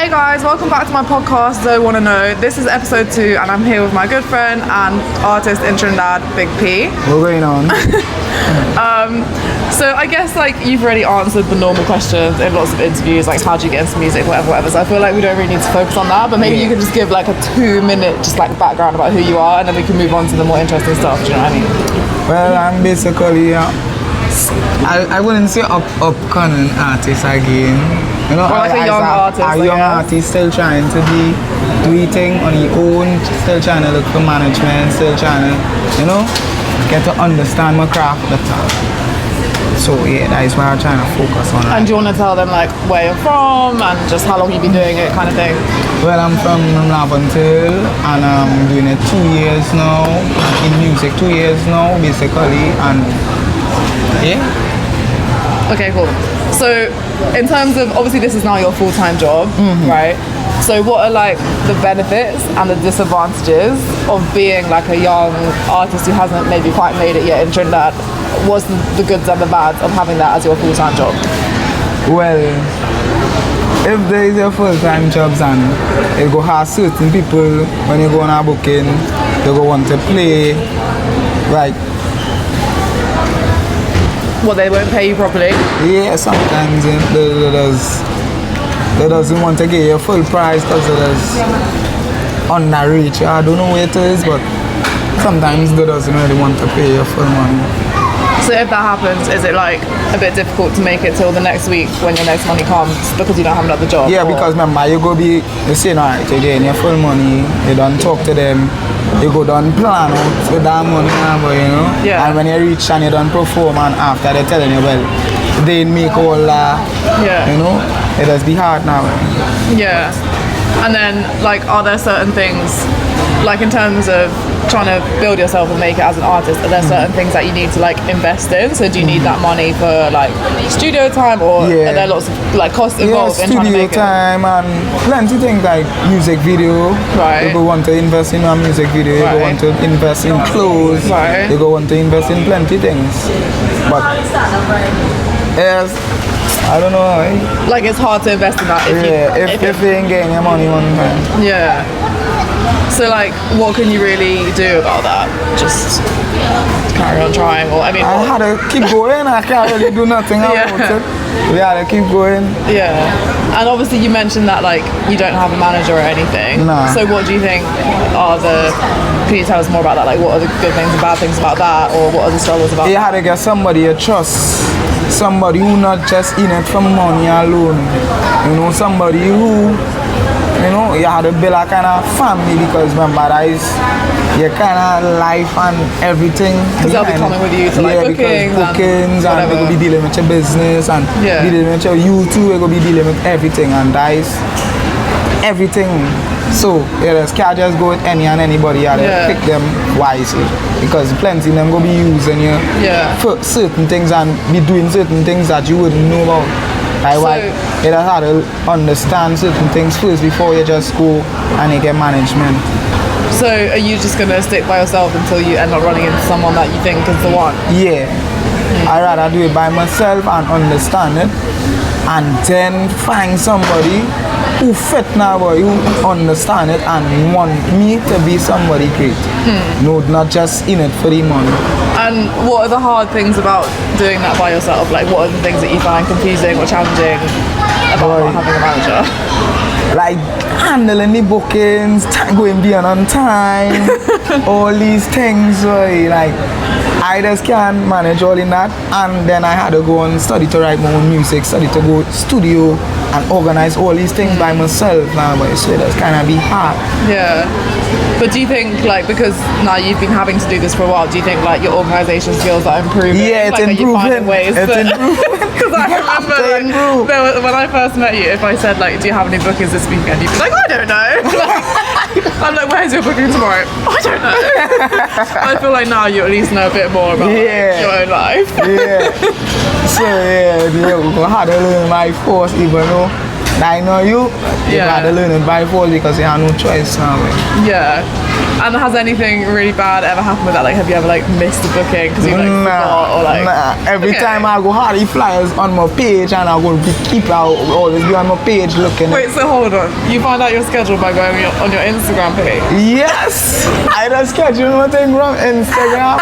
Hey guys, welcome back to my podcast, Zoe Wanna Know. This is episode 2 and I'm here with my good friend and artist in Trinidad, Big P. What's going on? So I guess like you've already answered the normal questions in lots of interviews, like how do you get into music, whatever. So I feel like we don't really need to focus on that, but maybe you could just give like a 2-minute just like background about who you are and then we can move on to the more interesting stuff, do you know what I mean? Well, I'm basically, I wouldn't say upcoming artist again. You know, Or like a young artist. A young artist still trying to be doing on your own, still trying to look for management, still trying to, you know, get to understand my craft better. So yeah, that is why I'm trying to focus on that. And do you want to tell them like where you're from and just how long you've been doing it kind of thing? Well, I'm from Laventille and I'm doing it 2 years now, in music 2 years now basically, and yeah. Okay, cool. So in terms of, obviously this is now your full-time job, right? So what are like the benefits and the disadvantages of being like a young artist who hasn't maybe quite made it yet in Trinidad? What's the goods and the bads of having that as your full-time job? Well, if there is a full-time jobs and it go have certain people when you go on a booking, they go want to play, right? Well, they won't pay you properly? Yeah, sometimes they doesn't want to give you a full price because it is underreach. I don't know where it is, but sometimes they doesn't really want to pay you full money. So if that happens, is it like a bit difficult to make it till the next week when your next money comes because you don't have another job? Yeah, because remember, you go be, you say, alright, you're getting your full money, you don't talk to them, you go down plan out with that money, you know? Yeah. And when you reach and you don't perform and after they're telling you, well, they make all that, you know? It does be hard now. Yeah. And then, like, are there certain things, like in terms of trying to build yourself and make it as an artist, are there certain things that you need to like invest in? So do you need that money for like studio time, or are there lots of like costs involved in trying to make it? Studio time and plenty things like music video. Right. You go want to invest in a music video, you go want to invest in clothes, you go want to invest in plenty things. But yes, I don't know. Like it's hard to invest in that If they ain't getting your money on time. Yeah. So like, what can you really do about that? Just carry on trying, or I mean, I had to keep going. I can't really do nothing about it. We had to keep going. Yeah. And obviously you mentioned that like you don't have a manager or anything. Nah. So what do you think are can you tell us more about that? Like what are the good things and bad things about that, or what are the struggles about You that? had to get somebody you trust. Somebody who not just in it for money alone. You know, somebody who, you know, you had to build a kind of family, because remember that is your kind of life and everything. Because they'll be coming with you to like bookings and they will be dealing with your business and dealing with you too. They will be dealing with everything, and that is everything. So you just can't just go with any and anybody. You have to pick them wisely, because plenty of them go be using you for certain things and be doing certain things that you wouldn't know about. Like why you just have to understand certain things first before you just go and you get management. So are you just gonna stick by yourself until you end up running into someone that you think is the one? Yeah. I'd rather do it by myself and understand it, and then find somebody who fit now, boy, who understand it and want me to be somebody great. No, not just in it for the money. And what are the hard things about doing that by yourself? Like what are the things that you find confusing or challenging about not having a manager? Like handling the bookings, going beyond on time, all these things, like I just can't manage all in that. And then I had to go and study to write my own music, study to go studio and organize all these things by myself now, but so that's kind of be hard. Yeah. But do you think, like, because now you've been having to do this for a while, do you think like your organization skills are improving? Yeah, it's like, improving. Are you finding ways Because I remember like, when I first met you, if I said like, do you have any bookings this weekend, you'd be like, I don't know. I'm like, where's your booking tomorrow? I don't know. I feel like now you at least know a bit more about like, your own life. So we had to learn my force, even though I know you gotta learn it by force because you have no choice now. Yeah. And has anything really bad ever happened with that? Like, have you ever like missed a booking because you like forgot or like? Every time I go Hardy flyers on my page and I go keep out always be on my page looking. Wait, so hold on. You find out your schedule by going on your Instagram page? Yes, I just schedule nothing from Instagram.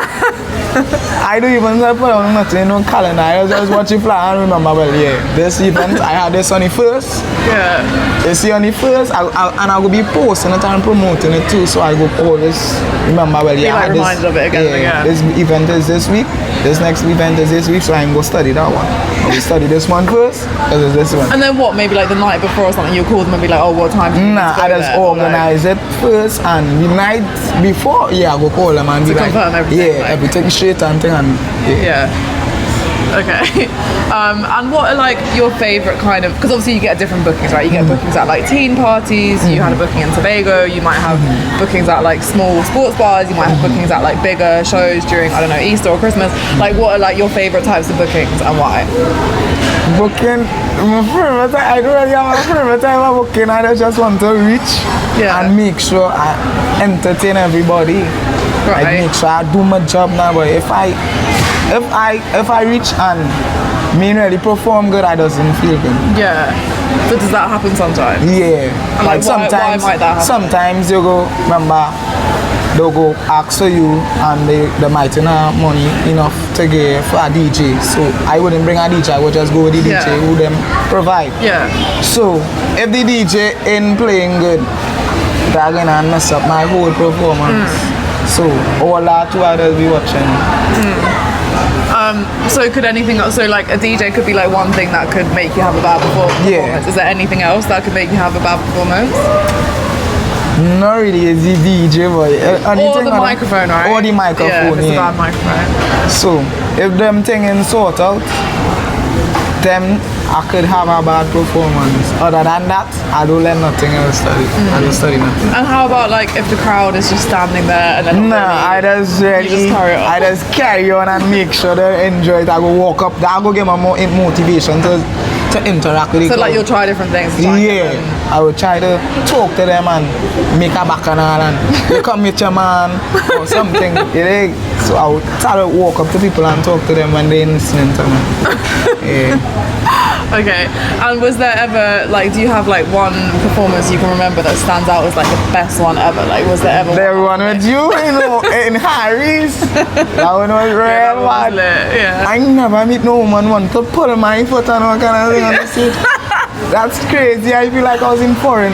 I don't even put on nothing on calendar. I just watch the flyer and remember, well, this event I had this on the 1st. Yeah. You see on the 1st, and I will be posting it and promoting it too. So I go always remember, well, I had reminded of it again. This event is this week. This next event is this week, so I'm going to study that one. I will study this one first, because it's this one. And then what, maybe like the night before or something, you call them and be like, oh, what time do you I just organize it first, and the night before, I go call them and be like, confirm everything. Everything straight and thing. Okay. And what are like your favourite kind of, because obviously you get different bookings, right? You get bookings at like teen parties, you had a booking in Tobago, you might have bookings at like small sports bars, you might have bookings at like bigger shows during, I don't know, Easter or Christmas. Like what are like your favourite types of bookings and why? Booking, I don't really have a favorite type of booking. I just want to reach and make sure I entertain everybody. Right. I make sure I do my job now, but if I reach and me really perform good, I doesn't feel good. Yeah. So does that happen sometimes? Yeah. And like sometimes, why might that happen? Sometimes you go, remember, they'll go ask for you and they might not have money enough to give for a DJ. So I wouldn't bring a DJ, I would just go with the DJ who them provide. Yeah. So if the DJ ain't playing good, they're gonna mess up my whole performance. So all that two others be watching. So could anything else, so like a DJ could be like one thing that could make you have a bad performance. Yeah. Is there anything else that could make you have a bad performance? Not really is the DJ, but or the microphone, right? Or the microphone, yeah. If it's a bad microphone. So if them thing ain't sort out, then I could have a bad performance. Other than that, I don't let nothing else study. I don't study nothing. And how about like if the crowd is just standing there and then I just carry on and make sure they enjoy it. I go walk up, I go give them more motivation to interact with the crowd. So like you'll try different things. I will try to talk to them and make a bacchanal and you come with your man or something. So I would try to walk up to people and talk to them when they're listening to me. Okay, and was there ever, like, do you have like one performance you can remember that stands out as like the best one ever? Like, was there ever one with you, in Harry's? That one was real bad. I never meet no woman want to pull my foot and all kind of thing on the stage. That's crazy. I feel like I was in foreign.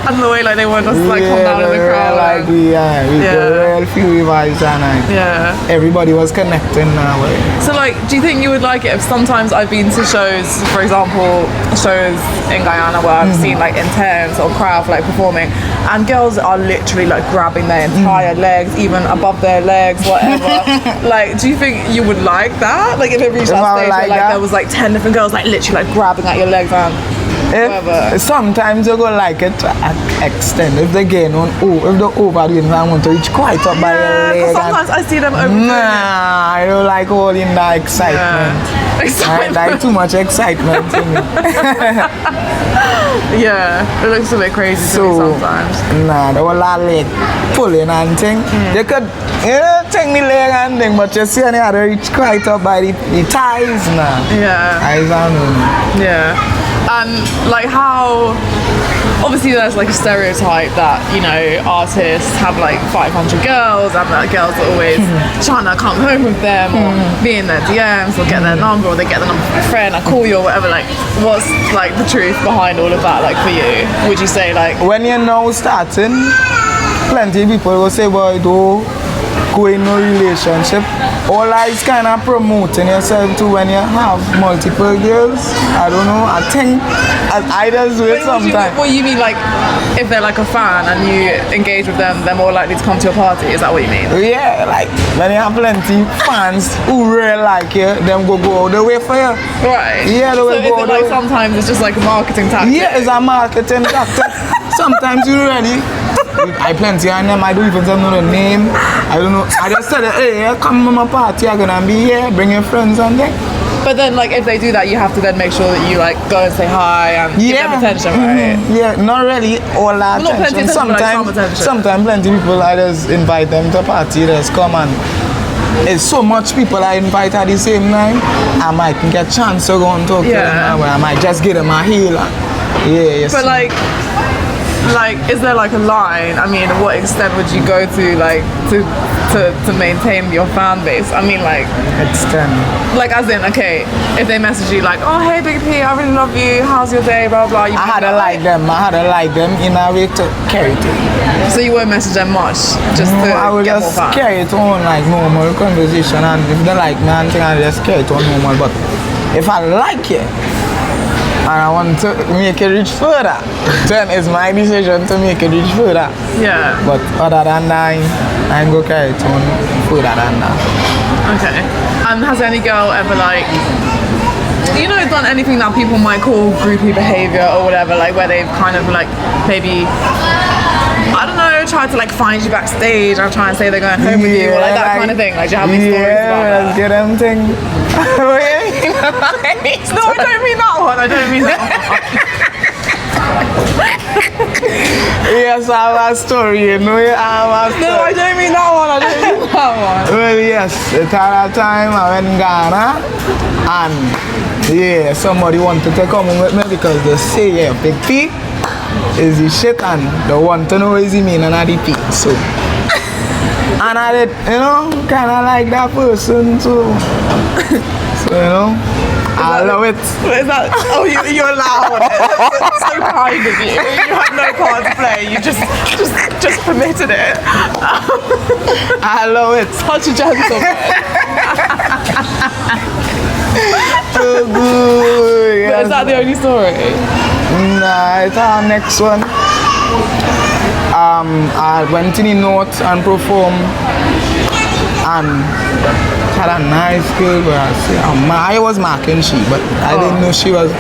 And the way like they want us to like come down in the crowd. Like we got real few vibes and everybody was connecting that way. So like, do you think you would like it if sometimes I've been to shows, for example, shows in Guyana where I've seen like intense or craft like performing, and girls are literally like grabbing their entire legs, even above their legs, whatever. Like, do you think you would like that? Like if it reached that stage where like there was like 10 different girls like literally like grabbing at your legs and sometimes you go like it to an extent. If they get on if they overdo it and want to reach quite up by your leg. Sometimes I see them overdoing I don't like all in that excitement. I like too much excitement in me. It looks a bit crazy to me sometimes. The whole leg pulling and thing. You could take the leg and thing, but you see any other reach quite up by the thighs now. Thighs and like how, obviously there's like a stereotype that, you know, artists have like 500 girls and that girls are always trying to come home with them or be in their DMs or get their number or they get the number from a friend, I call you or whatever. Like what's like the truth behind all of that, like for you? Would you say like when you're now starting, plenty of people will say, boy, do go in no relationship. All is kind of promoting yourself too when you have multiple girls. I don't know. I think I just do it sometimes. What you mean, like if they're like a fan and you engage with them, they're more likely to come to your party? Is that what you mean? Yeah, like when you have plenty fans who really like you, them go all the way for you. Right. Yeah, they will go all the way. Sometimes it's just like a marketing tactic. Yeah, it's a marketing tactic. Sometimes you ready. I plenty on them, I don't even know the name. I don't know. I just said, hey, come to my party, I'm gonna be here, bring your friends and then. But then, like, if they do that, you have to then make sure that you like go and say hi and give them attention, right? Yeah, not really all that Well, not attention. plenty attention, but like some attention. Sometimes plenty people I just invite them to a party, just come and it's so much people I invite at the same time. I might get a chance to go and talk to them, or I might just give them a heel. Yeah, but like, is there like a line? I mean, what extent would you go to, like, to maintain your fan base? I mean, like, extent. Like, as in, okay, if they message you like, oh, hey, Big P, I really love you. How's your day? Blah blah. I had to like them. In a way to carry it. So you won't message them much, just to I will get just more fans. carry it on like normal conversation, and if they like me, I just carry it on normal. But if I like it, and I want to make it reach further, then it's my decision to make it reach further. Yeah. But other than that, I ain't go carry it on further than that. Okay. And has any girl ever, like, you know, done anything that people might call groupie behavior or whatever, like where they've kind of like maybe, I don't know, tried to like find you backstage and try and say they're going home with you, or like that kind of thing? Like, do you have any stories about that? Let's get them thing. No, I don't mean that one. I don't mean that one. Yes, I have a story, you know. No, I don't mean that one. I don't mean that one. Well, yes, at that time I went in Ghana, and yeah, somebody wanted to come with me because they say, yeah, Big P is the shit, and they want to know what he mean and the P. So, and I did, you know, kind of like that person too. So, you know, I love it. Is that? Oh, you're allowed it. That's so kind of you. You had no part to play. You just permitted it. I love it. Such a gentleman. So good. Yes. Is that the only story? Nah, it's our next one. I went in the north and performed, and had a nice girl where I was marking she, but I didn't know she was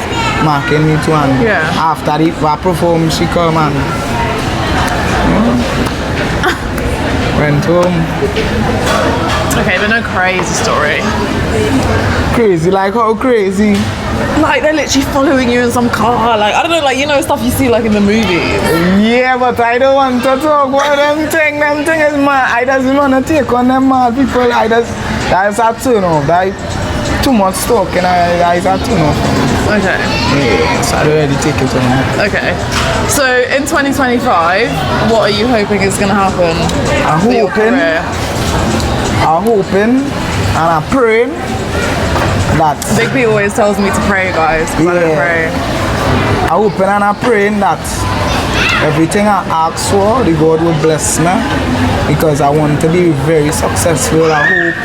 marking me too. And after I performed, she come and went home. Okay, but no crazy story. Crazy, like how crazy? Like they're literally following you in some car. Like, I don't know, like, you know, stuff you see like in the movies. Yeah, but I don't want to talk about them thing. Them thing is mad. I just want to take on them mad people. That's a turn off. That too much talking. That is a turn off. Okay. Yeah, so I already take it on. Okay. So in 2025, what are you hoping is going to happen? I'm hoping and I'm praying that Big P always tells me to pray, guys, because I don't pray. I'm hoping and I'm praying that everything I ask for, the God will bless me, because I want to be very successful. I hope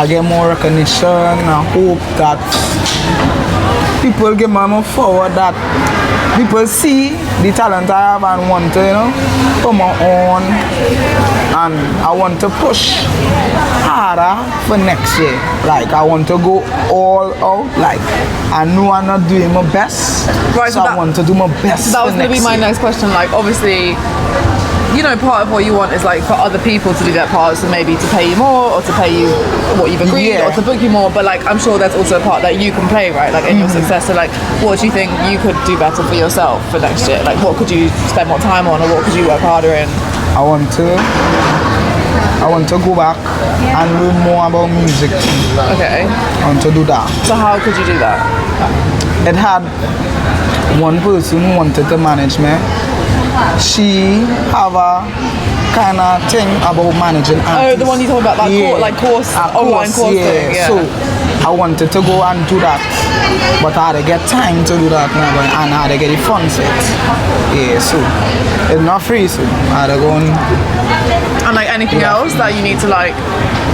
I get more recognition. I hope that people get more forward, that people see the talent I have and want to, you know, come on, and I want to push harder for next year. Like, I want to go all out. Like, I know I'm not doing my best, right, so I want to do my best. That was going to be my next question. Like, obviously, you know, part of what you want is like for other people to do their part, so maybe to pay you more or to pay you what you've agreed or to book you more, but like I'm sure there's also a part that you can play, right, like in your success. So like, what do you think you could do better for yourself for next year? Like, what could you spend more time on, or what could you work harder in? I want to go back and learn more about music. Okay. I want to do that. So how could you do that? It had one person who wanted to manage me. She have a kind of thing about managing artists. Oh, the one you talk about, that online course thing. Yeah. So I wanted to go and do that, but I had to get time to do that now, and I had to get the funds set. Yeah, so it's not free, so I had to go and like anything else that you need to like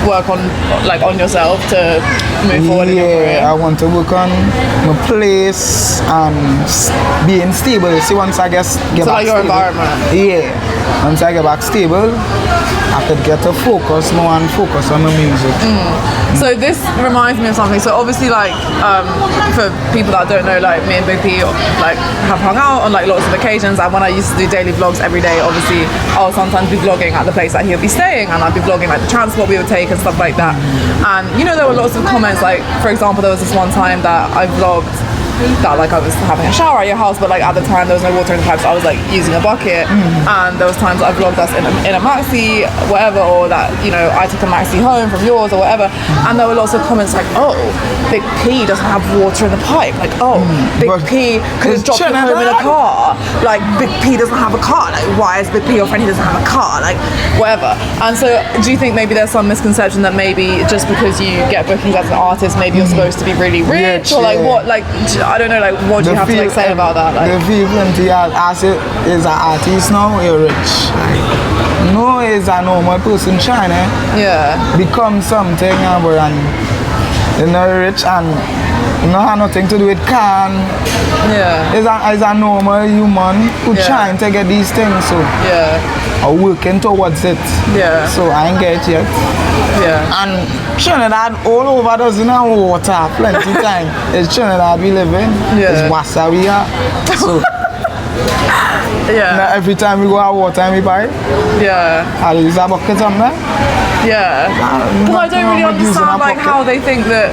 work on, like on yourself to move forward in your career? I want to work on my place and being stable. See, once I get back like your stable, environment. Yeah, once I get back stable, I could get to focus more and focus on the music. So this reminds me of something. So obviously, like, for people that don't know, like, me and Big P, like, have hung out on, like, lots of occasions. And when I used to do daily vlogs every day, obviously, I'll sometimes be vlogging at the place that he'll be staying, and I'd be vlogging, like, the transport we would take and stuff like that. And, you know, there were lots of comments, like, for example, there was this one time that I vlogged that, like, I was having a shower at your house, but, like, at the time there was no water in the pipes, so I was, like, using a bucket. And there was times I vlogged us in a maxi, whatever, or that, you know, I took a maxi home from yours or whatever, and there were lots of comments like, oh, Big P doesn't have water in the pipe, like, oh, Big P could have dropped you home in a car, like, Big P doesn't have a car, like, why is Big P your friend, he doesn't have a car, like, whatever. And so do you think maybe there's some misconception that maybe just because you get bookings as an artist, maybe you're supposed to be really rich, or like what, like, I don't know, like, what do you have to, like, say about that? Like, the people as it is an artist now, you're rich. Like, no, is a normal person trying to become something, and you're not rich, and you don't have nothing to do with can. Is a normal human who trying to get these things, so are working towards it. So I ain't get it yet. And Trinidad all over doesn't have water plenty time. It's Trinidad we live in. It's Wassa we are. So now every time we go out water we buy. At least a bucket somewhere. Because I don't really understand, like, how they think that,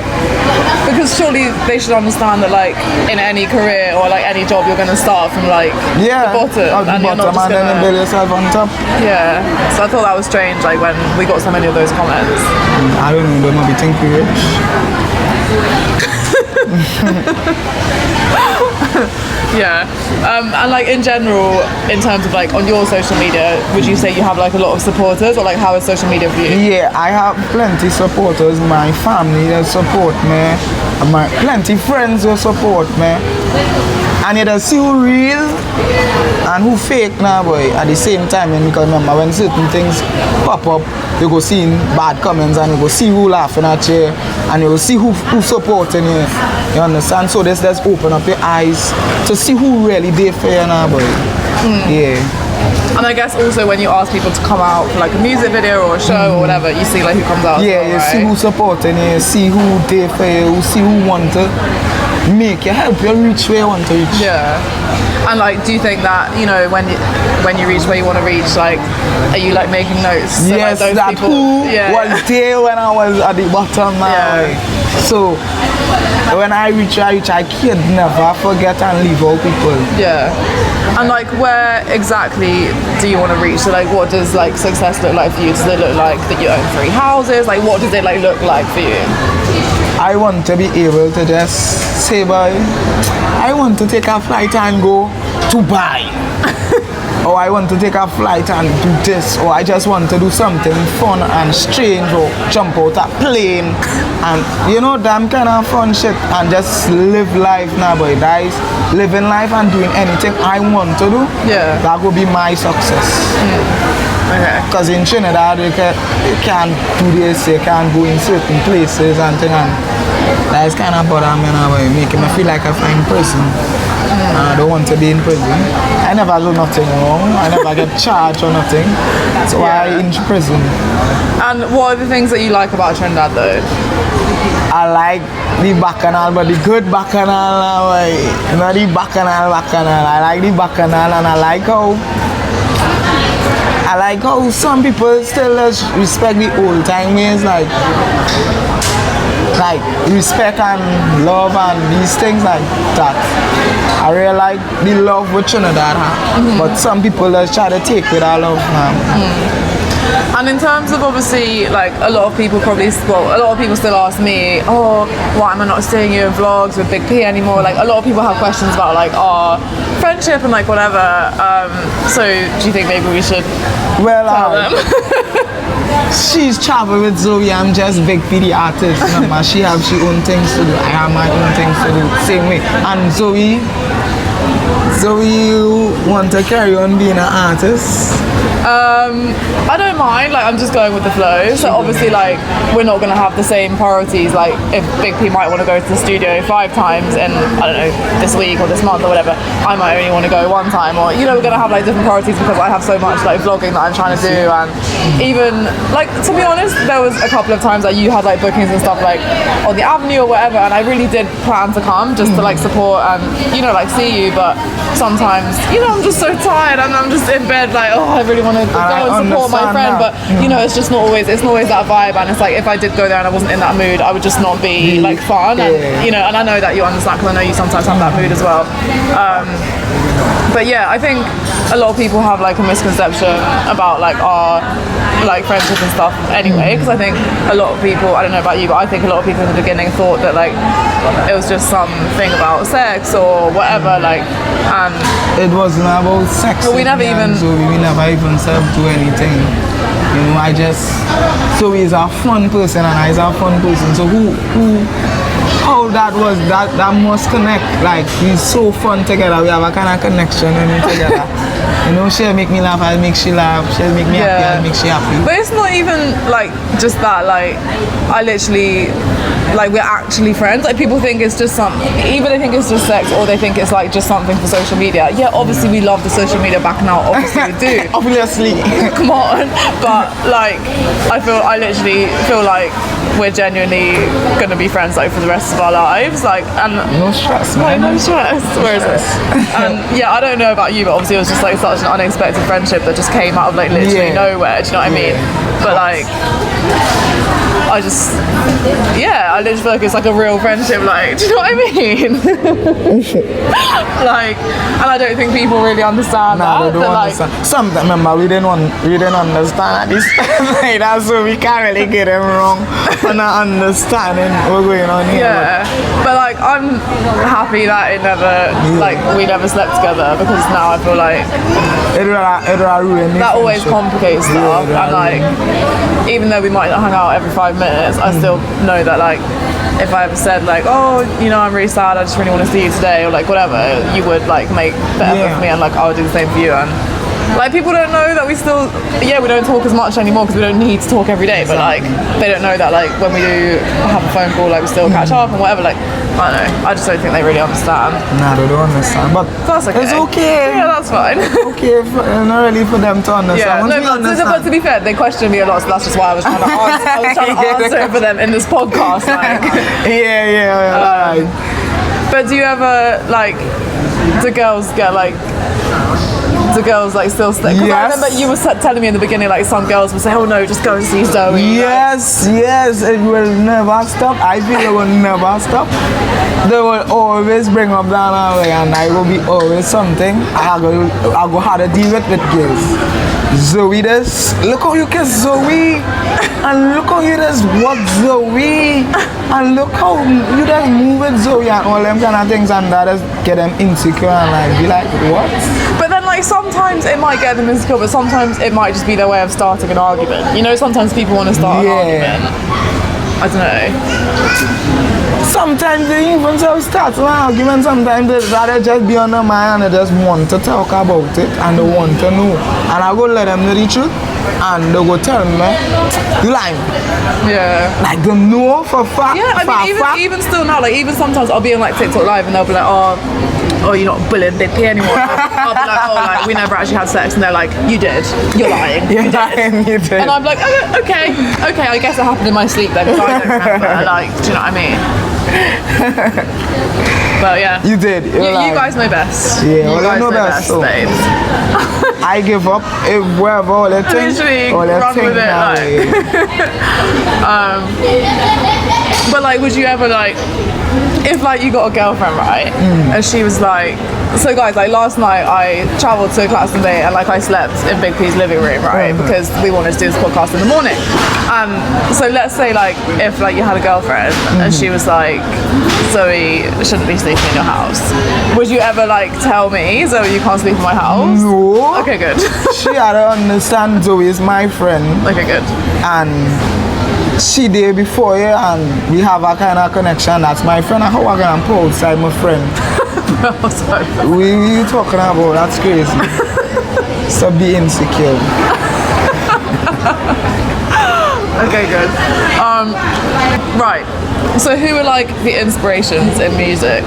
because surely they should understand that, like, in any career or, like, any job, you're going to start from, like, the bottom, and you're not just then build yourself on top. So I thought that was strange, like, when we got so many of those comments. I don't know, they might be thinking rich. And, like, in general, in terms of, like, on your social media, would you say you have, like, a lot of supporters, or, like, how is social media for you? Yeah, I have plenty supporters. My family that support me, and my plenty friends who support me, and you just see who real and who fake now, boy, at the same time. And because remember, when certain things pop up, you go see bad comments, and you go see who laughing at you, and you go see who supporting you. You understand? So let's open up your eyes to see who really there for you now, boy. And I guess also when you ask people to come out for, like, a music video or a show or whatever, you see, like, who comes out. You see who supporting you, see who there for you, see who want to make you, help you reach where you want to reach. And, like, do you think that, you know, when you reach where you want to reach, like, are you, like, making notes? So, yes, like, those that people, who was there when I was at the bottom now. So when I reach, I can't never forget and leave all people. And, like, where exactly do you want to reach? So, like, what does, like, success look like for you? Does it look like that you own 3 houses? Like, what does it, like, look like for you? I want to be able to just say, boy, I want to take a flight and go to Dubai. Or I want to take a flight and do this, or I just want to do something fun and strange, or jump out a plane, and you know, damn kind of fun shit, and just live life now, boy, guys. Living life and doing anything I want to do, that will be my success. Because in Trinidad, you can't do this, you can't go in certain places and things, and that's kind of bother me now, making me feel like a fine person. I don't want to be in prison. I never do nothing wrong. I never get charged or nothing. So I in prison. And what are the things that you like about Trinidad, though? I like the bacchanal, but the good bacchanal, not the bacchanal. I like the bacchanal, and I like how some people still respect the old time ways, like respect and love and these things like that. I really like the love with Trinidad, but some people just try to take with our love. And in terms of, obviously, like, a lot of people still ask me, oh, why am I not seeing you in vlogs with Big P anymore? Like, a lot of people have questions about, like, our friendship and, like, whatever. So do you think maybe we should tell them? She's traveling with Zoe. I'm just Big P the artist. Remember, she has her own things to do. I have my own things to do. Same way. And Zoe So you want to carry on being an artist? I don't mind, like I'm just going with the flow. So obviously like we're not gonna have the same priorities. Like if Big P might want to go to the studio 5 times in, I don't know, this week or this month or whatever, I might only want to go 1 time, or you know, we're gonna have like different priorities because I have so much like vlogging that I'm trying to do. And even like, to be honest, there was a couple of times that you had like bookings and stuff like on the Avenue or whatever, and I really did plan to come just to like support and, you know, like see you. But sometimes, you know, I'm just so tired and I'm just in bed like, oh, I really want to go and support my friend, but you know, it's not always that vibe. And it's like if I did go there and I wasn't in that mood, I would just not be like fun. And you know, and I know that you understand because I know you sometimes have that mood as well. But yeah, I think a lot of people have like a misconception about like our like friendship and stuff anyway, because I think a lot of people, I don't know about you, but I think a lot of people in the beginning thought that like it was just something about sex or whatever, like, and it wasn't about sex. But we never even said to anything. You know, so he's a fun person and I's a fun person. So how that must connect. Like, we're so fun together. We have a kind of connection when we're together. You know, she'll make me laugh, I'll make she laugh. She'll make me happy, I'll make she happy. But it's not even like just that. Like, I literally, like, we're actually friends. Like, people think it's just something. Either they think it's just sex or they think it's like just something for social media. Yeah, obviously we love the social media back now. Obviously we do. Obviously. Come on. But like, I literally feel like we're genuinely gonna be friends like for the rest of our lives. Like, and no stress, man. No stress. Where is this? And yeah, I don't know about you, but obviously it was just like such an unexpected friendship that just came out of like literally nowhere. Do you know what I mean? But like, I literally feel like it's like a real friendship, like, do you know what I mean? Like, and I don't think people really understand that. They don't understand. Sometimes, remember, we didn't understand this. Like, that's so we can't really get them wrong for not understanding what's going on here. Yeah, but like, I'm happy that we never slept together, because now I feel like that always complicates stuff. And like, even though we might not hang out every 5 minutes, I still know that like if I ever said like, oh, you know, I'm really sad, I just really want to see you today, or like whatever, you would like make the effort for me, and like I would do the same for you. And like, people don't know that we don't talk as much anymore because we don't need to talk every day, but like they don't know that like when we do have a phone call, like we still catch up and whatever. Like, I don't know, I just don't think they really understand. Nah, they don't understand, but that's okay. It's okay. Yeah, that's fine. Okay, not really for them to understand. Yeah, but to be fair, they question me a lot, so that's just why I was trying to answer for them in this podcast. Like. Yeah. But do you ever like? Do girls still stay? Because I remember you were telling me in the beginning, like some girls would say, oh no, just go and see Zoe. Yes, it will never stop. I feel it will never stop. They will always bring up that way, and I will be always something. I go how to deal with girls. Zoe this, look how you kiss Zoe, and look how you just watch Zoe, and look how you just move with Zoe and all them kind of things, and that just get them insecure and like be like, what? But then like sometimes it might get them insecure, but sometimes it might just be their way of starting an argument. You know, sometimes people want to start an argument. I don't know. Sometimes they even start an argument, sometimes they rather just be on their mind and they just want to talk about it and they want to know. And I go let them know the truth and they go tell me, you lying. Yeah. Like they know for fact. Yeah, I mean, even still now, like even sometimes I'll be on like TikTok live and they'll be like, oh, you're not bullying Big P anymore. I'll be like, oh, like we never actually had sex, and they're like, you did. You're lying. You did. And I'm like, oh, okay, I guess it happened in my sleep then, because I don't remember. Like, do you know what I mean? But yeah, you did. You guys know best. Yeah, you guys know best, so. babes. I give up. Wherever all the things, literally run with it. Like. But like, would you ever like, if like you got a girlfriend, right, and she was like, so guys, like last night I travelled to Glastonbury and like I slept in Big P's living room, right, because we wanted to do this podcast in the morning. So let's say like if like you had a girlfriend and she was like, Zoe shouldn't be sleeping in your house, would you ever like tell me, Zoe, you can't sleep in my house? No. Okay, good. She had to understand Zoe is my friend. Okay, good. And she there before, and we have a kind of connection. That's my friend. And how I can pull outside my friend What you talking about? That's crazy. Stop being insecure. Okay, good. Right. So who are like the inspirations in music?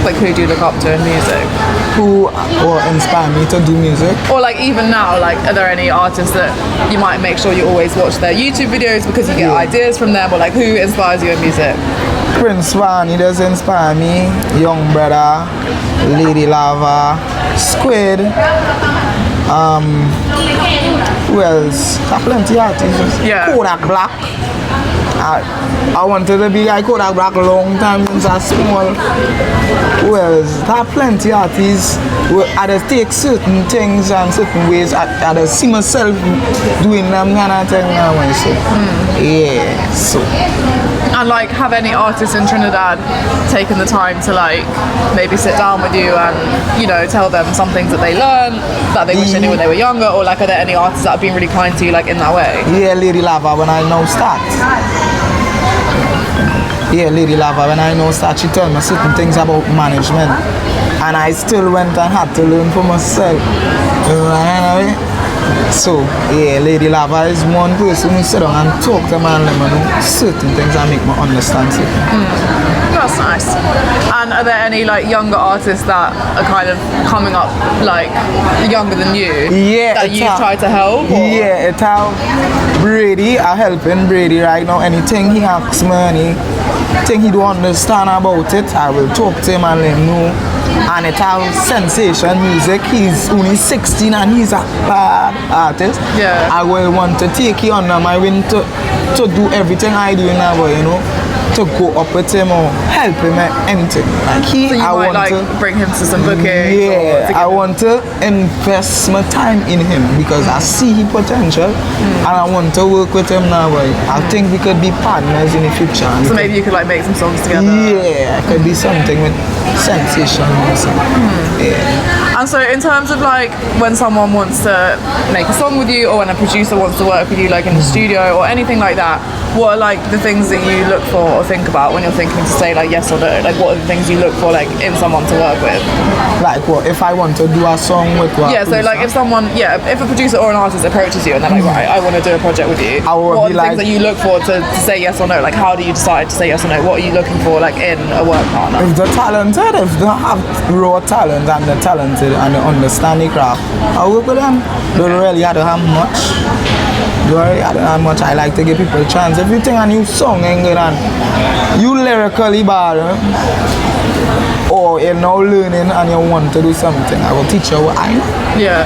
Like who do you look up to in music? Who or inspire me to do music? Or like even now, like are there any artists that you might make sure you always watch their YouTube videos because you get ideas from them, or like who inspires you in music? Prince Van, he does inspire me. Young Brother, Lady Lava, Squid. Who else? Plenty artists. Yeah. Kodak Black. I wanted to be like Kodak Black a long time since I was small. Who else? There are plenty artists where I just take certain things and certain ways. I just see myself doing them kind of thing now. So, yeah. So. And like, have any artists in Trinidad taken the time to like maybe sit down with you and, you know, tell them some things that they learned that they wish they knew when they were younger, or like are there any artists that have been really kind to you like in that way? Yeah, Lady Lava when I now start. Yeah, Lady Lava when I now start, she told me certain things about management, and I still went and had to learn for myself. So, yeah, Lady Lava is one person who sit down and talk to me and let me know certain things that make me understand it. That's nice. And are there any like younger artists that are kind of coming up like younger than you? Yeah, that you try to help? Or? Yeah, it's how Brady, I'm helping Brady right now. Anything he asks me, anything he don't understand about it, I will talk to him and let him know. And it's how Sensation Music, he's only 16 and he's a bad artist. Yeah. I will want to take you under my wing to do everything I do now, you know, to go up with him or help him at anything. Like so you might like bring him to some bookings. Yeah, I want to invest my time in him because I see his potential and I want to work with him now. I think we could be partners in the future. So maybe you could like make some songs together. Yeah, it could be something with Sensation Music. Yeah. And so in terms of like when someone wants to make a song with you, or when a producer wants to work with you like in the studio or anything like that, what are like the things that you look for or think about when you're thinking to say like yes or no? Like what are the things you look for like in someone to work with? Like what? If I want to do a song with what? Yeah, so like if someone, if a producer or an artist approaches you and they're like, right, I want to do a project with you, what are the things that you look for to say yes or no? Like how do you decide to say yes or no? What are you looking for like in a work partner? If they're talented, if they have raw talent and they're talented and they understand the craft, I work with them. Don't really have to have much. I like to give people a chance. If you think a new song ain't good and you lyrically bad, or you're now learning and you want to do something, I will teach you what I know. Yeah.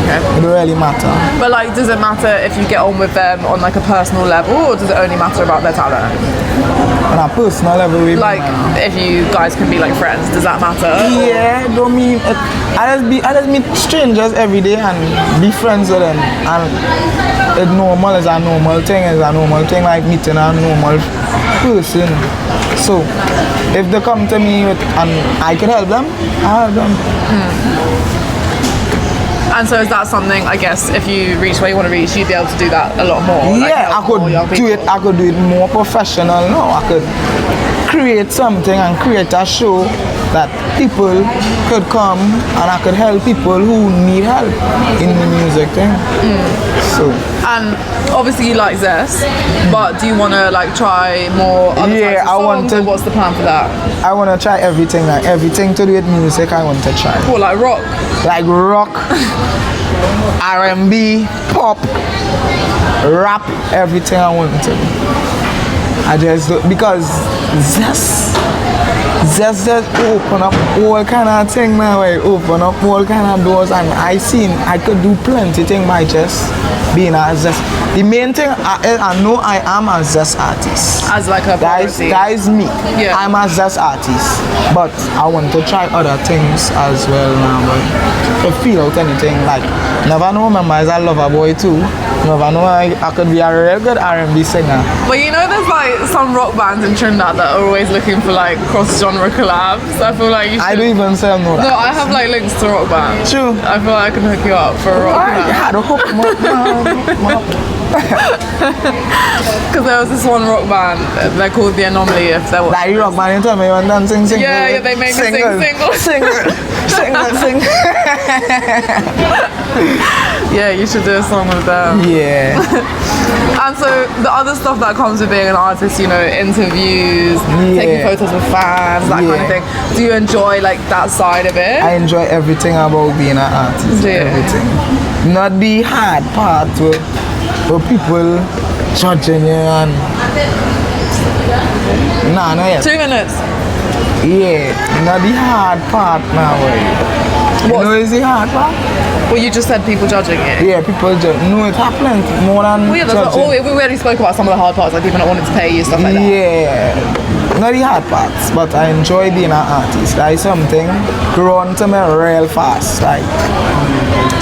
Okay. It don't really matter. But like, does it matter if you get on with them on like a personal level, or does it only matter about their talent? On a personal level, like if you guys can be like friends, does that matter? Yeah, don't mean it. I just meet strangers every day and be friends with them, and it's normal as a normal thing, like meeting a normal person. So if they come to me with, and I can help them, I help them. And so is that something, I guess, if you reach where you want to reach, you'd be able to do that a lot more? Yeah, like I could do it more professional now. I could create something and create a show that people could come and I could help people who need help in the music thing. So. And obviously you like Zess, but do you want to like try more other types of songs, or what's the plan for that? I want to try everything, like everything to do with music I want to try. What, like rock? Like rock, R&B, pop, rap, everything I want to do. I just do, because Zess just open up all kind of thing now, open up all kind of doors, and I could do plenty thing by just being a Zess. The main thing I know I am a Zess artist. As like a priority. That is me. Yeah. I'm a Zess artist, but I want to try other things as well now. But to feel out anything, like never know, remember as a lover boy too. Never know I could be a real good R&B singer. But you know, there's like some rock bands in Trinidad that are always looking for like cross-genre collabs. I feel like you should. I don't even say no. No, I have like links to rock bands. True. I feel like I can hook you up for a rock collab. I had to hook them up. Because there was this one rock band, they're called The Anomaly. If they were like rock band, you told me you want to sing single. Yeah, they made me sing sing. Yeah, you should do a song with them. Yeah. And so the other stuff that comes with being an artist, you know, interviews, taking photos with fans, that kind of thing. Do you enjoy like that side of it? I enjoy everything about being an artist. Everything. Not the hard part where people judging you and no, yes. 2 minutes. Yeah, not the hard part now. You know is the hard part? Well, you just said people judging you. Yeah, people judge. No, it happens more than we already spoke about some of the hard parts, like people not wanting to pay you, stuff like that. Yeah, not the hard parts, but I enjoy being an artist. That is something grown to me real fast. Like.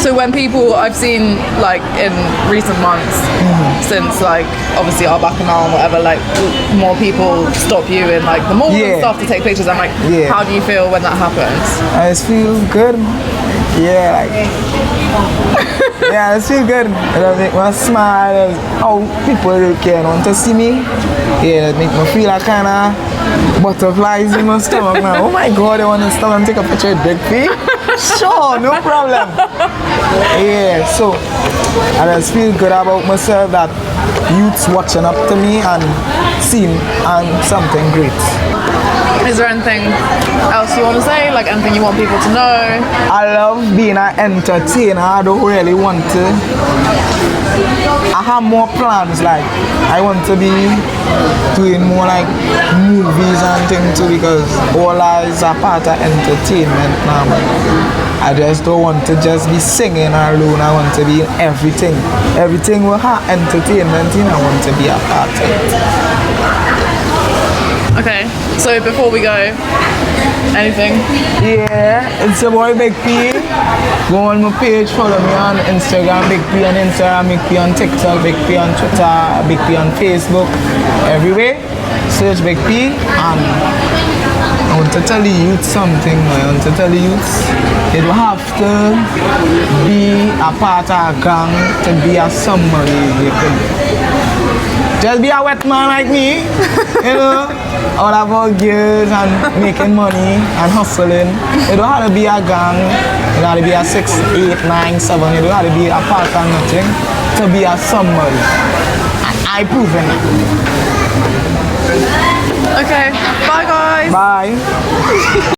So when people, I've seen like in recent months, since like obviously our bacchanal and whatever, like more people stop you in like the mall and stuff to take pictures. I'm like, how do you feel when that happens? I just feel good. Yeah, like yeah, it feel good. It make me smile. How people really want to see me. Yeah, it make me feel like kind of butterflies in my stomach now. Oh my God, I want to stop and take a picture with Big P. Sure, no problem. Yeah, so I just feel good about myself that youths watching up to me and seeing something great. Is there anything else you want to say? Like anything you want people to know? I love being an entertainer. I don't really want to. I have more plans. Like I want to be doing more like movies and things too, because all is a part of entertainment now. I just don't want to just be singing alone. I want to be in everything. Everything will have entertainment in. I want to be a part of it. Okay, so before we go, anything? Yeah, it's your boy Big P. Go on my page, follow me on Instagram, Big P on Instagram, Big P on TikTok, Big P on Twitter, Big P on Facebook, everywhere. Search Big P. And I want to tell the youth something. I want to tell the youth, you don't have to be a part of a gang to be a somebody. You can just be a wet man like me, you know, all about girls and making money and hustling. You don't have to be a gang, you don't have to be a 6, 8, 9, 7, you don't have to be a part of nothing to be a somebody. And I proven it. Okay, bye guys. Bye.